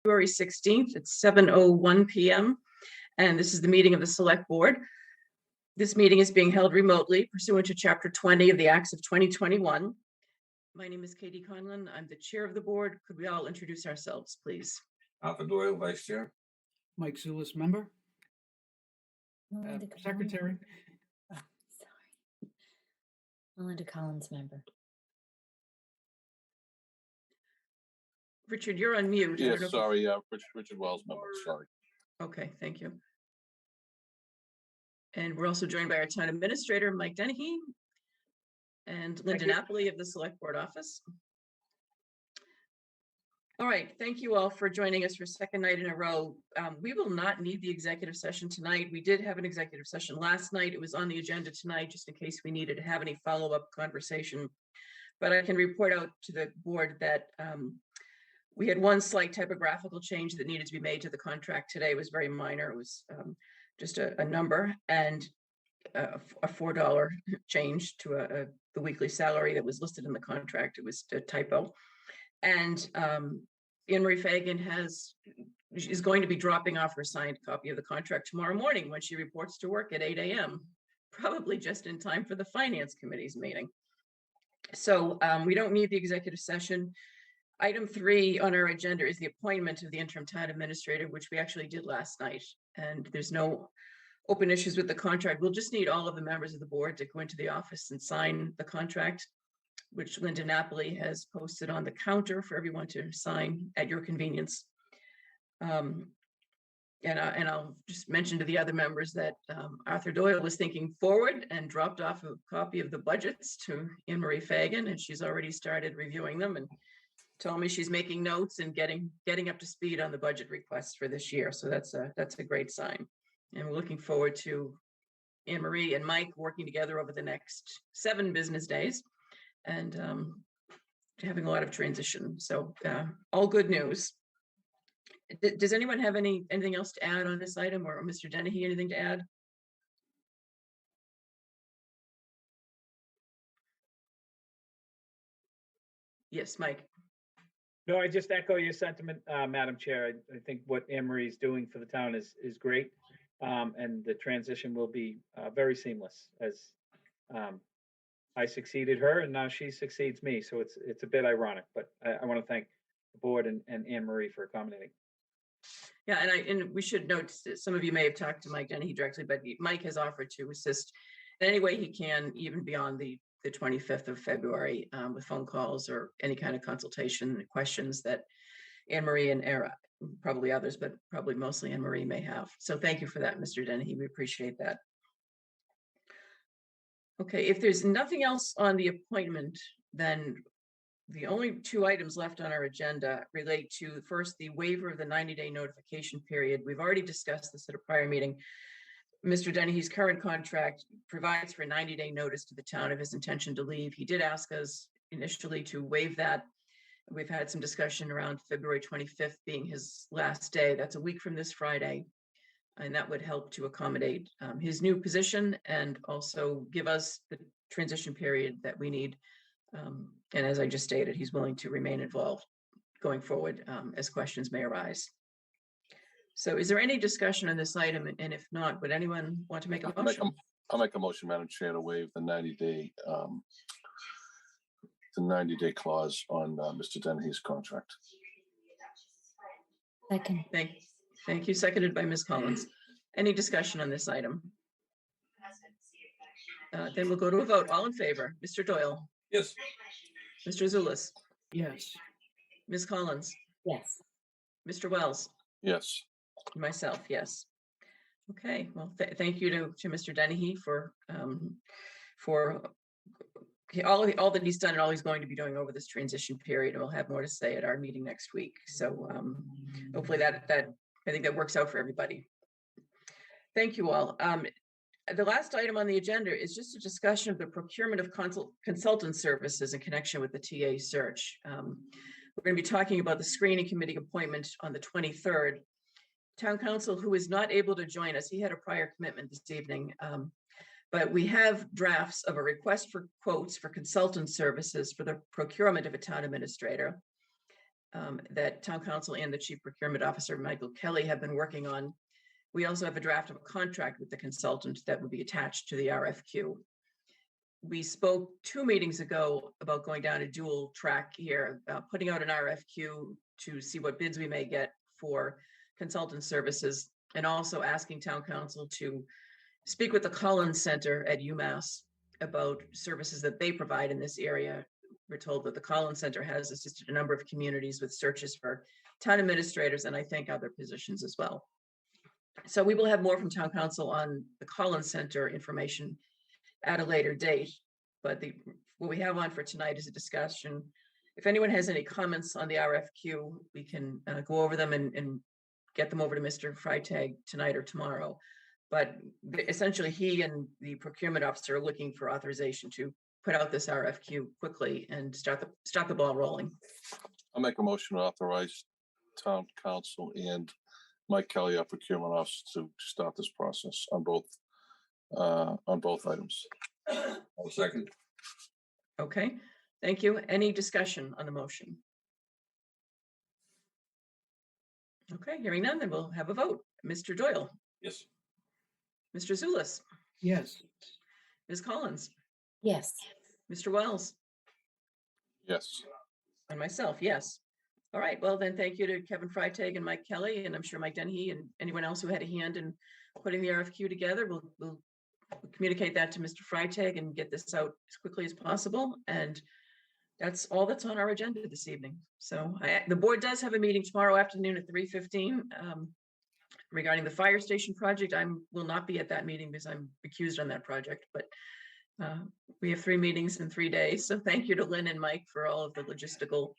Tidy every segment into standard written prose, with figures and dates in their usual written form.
February 16th at 7:01 p.m. And this is the meeting of the Select Board. This meeting is being held remotely pursuant to Chapter 20 of the Acts of 2021. My name is Katie Conlon. I'm the chair of the board. Could we all introduce ourselves, please? Arthur Doyle, Vice Chair. Mike Zulus, member. Melinda Collins. Secretary. Oh, sorry. Melinda Collins, member. Richard, you're on mute. I don't know Yes, if- sorry, Richard Wells, member, sorry. Okay, thank you. And we're also joined by our town administrator, Mike Dennehy, and Linda Napoli of the Select Board office. All right, thank you all for joining us for a second night in a row. We will not need the executive session tonight. We did have an executive session last night. It was on the agenda tonight, just in case we needed to have any follow-up conversation. But I can report out to the board that we had one slight typographical change that needed to be made to the contract today. It was very minor. It was just a number and a $4 change to the weekly salary that was listed in the contract. It was a typo. And Anne-Marie Fagan is going to be dropping off her signed copy of the contract tomorrow morning when she reports to work at 8 a.m., probably just in time for the Finance Committee's meeting. So we don't need the executive session. Item 3 on our agenda is the appointment of the interim town administrator, which we actually did last night. And there's no open issues with the contract. We'll just need all of the members of the board to go into the office and sign the contract, which Linda Napoli has posted on the counter for everyone to sign at your convenience. And I'll just mention to the other members that Arthur Doyle was thinking forward and dropped off a copy of the budgets to Anne-Marie Fagan, and she's already started reviewing them and told me she's making notes and getting up to speed on the budget requests for this year. So that's a great sign. And we're looking forward to Anne-Marie and Mike working together over the next 7 business days and having a lot of transition. So all good news. Does anyone have anything else to add on this item, or Mr. Dennehy, anything to add? Yes, Mike. No, I just echo your sentiment, Madam Chair. I think what Anne-Marie is doing for the town is great. And the transition will be very seamless as I succeeded her and now she succeeds me. So it's a bit ironic, but I want to thank the board and Anne-Marie for accommodating. Yeah, and we should note, some of you may have talked to Mike Dennehy directly, but Mike has offered to assist in any way he can, even beyond the 25th of February, with phone calls or any kind of consultation questions that Anne-Marie and probably others, but probably mostly Anne-Marie may have. So thank you for that, Mr. Dennehy. We appreciate that. Okay, if there's nothing else on the appointment, then the only 2 items left on our agenda relate to, first, the waiver of the 90-day notification period. We've already discussed this at a prior meeting. Mr. Dennehy's current contract provides for a 90-day notice to the town of his intention to leave. He did ask us initially to waive that. We've had some discussion around February 25th being his last day. That's a week from this Friday. And that would help to accommodate his new position and also give us the transition period that we need. And as I just stated, he's willing to remain involved going forward as questions may arise. So is there any discussion on this item? And if not, would anyone want to make a motion? I'll make a motion, Madam Chair, to waive the 90-day clause on Mr. Dennehy's contract. Second. Thank you. Seconded by Ms. Collins. Any discussion on this item? Then we'll go to a vote. All in favor? Mr. Doyle? Yes. Mr. Zulus? Yes. Ms. Collins? Yes. Mr. Wells? Yes. Myself, yes. Okay, well, thank you to Mr. Dennehy for all that he's done and all he's going to be doing over this transition period. And we'll have more to say at our meeting next week. So hopefully that I think that works out for everybody. Thank you all. The last item on the agenda is just a discussion of the procurement of consultant services in connection with the TA search. We're going to be talking about the screening committee appointment on the 23rd. Town council, who is not able to join us, he had a prior commitment this evening, but we have drafts of a request for quotes for consultant services for the procurement of a town administrator. that town council and the chief procurement officer, Michael Kelly, have been working on. We also have a draft of a contract with the consultant that would be attached to the RFQ. We spoke 2 meetings ago about going down a dual track here, putting out an RFQ to see what bids we may get for consultant services, and also asking town council to speak with the Collins Center at UMass about services that they provide in this area. We're told that the Collins Center has assisted a number of communities with searches for town administrators, and I think other positions as well. So we will have more from town council on the Collins Center information at a later date. But what we have on for tonight is a discussion. If anyone has any comments on the RFQ, we can go over them and get them over to Mr. Freitag tonight or tomorrow. But essentially, he and the procurement officer are looking for authorization to put out this RFQ quickly and start the ball rolling. I'll make a motion to authorize town council and Mike Kelly, our procurement officer, to start this process on both items. I'll second. Okay, thank you. Any discussion on the motion? Okay, hearing none, then we'll have a vote. Mr. Doyle, Yes. Mr. Zulus, Yes. Ms. Collins, Yes. Mr. Wells, Yes. and myself, yes. All right, well then, thank you to Kevin Freitag and Mike Kelly, and I'm sure Mike Dennehy and anyone else who had a hand in putting the RFQ together. We'll communicate that to Mr. Freitag and get this out as quickly as possible. And that's all that's on our agenda this evening. So the board does have a meeting tomorrow afternoon at 3:15 regarding the fire station project. I will not be at that meeting because I'm recused on that project, but we have 3 meetings in 3 days. So thank you to Lynn and Mike for all of the logistical,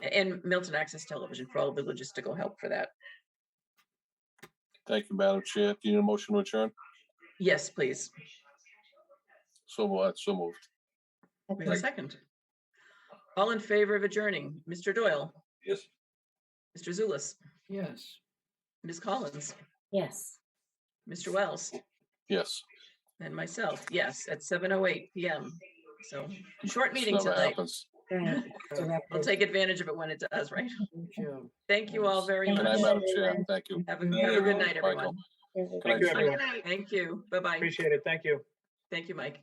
and Milton Access Television for all of the logistical help for that. Thank you, Madam Chair. Do you need a motion to adjourn? Yes, please. So moved. We have a second. All in favor of adjourning? Mr. Doyle, Yes. Mr. Zulus, Yes. Ms. Collins, Yes. Mr. Wells, Yes. and myself, yes, at 7:08 p.m. So short meeting Never tonight. happens. Right. We'll take advantage of it when it does, right? Thank you. Thank you all very Thank Good much. night, Madam Chair. Thank you. Have a Good night, good everyone. night, everyone. Michael. Thank you, Good night, everyone. Thank you. Bye-bye. Appreciate it. Thank you. Thank you, Mike.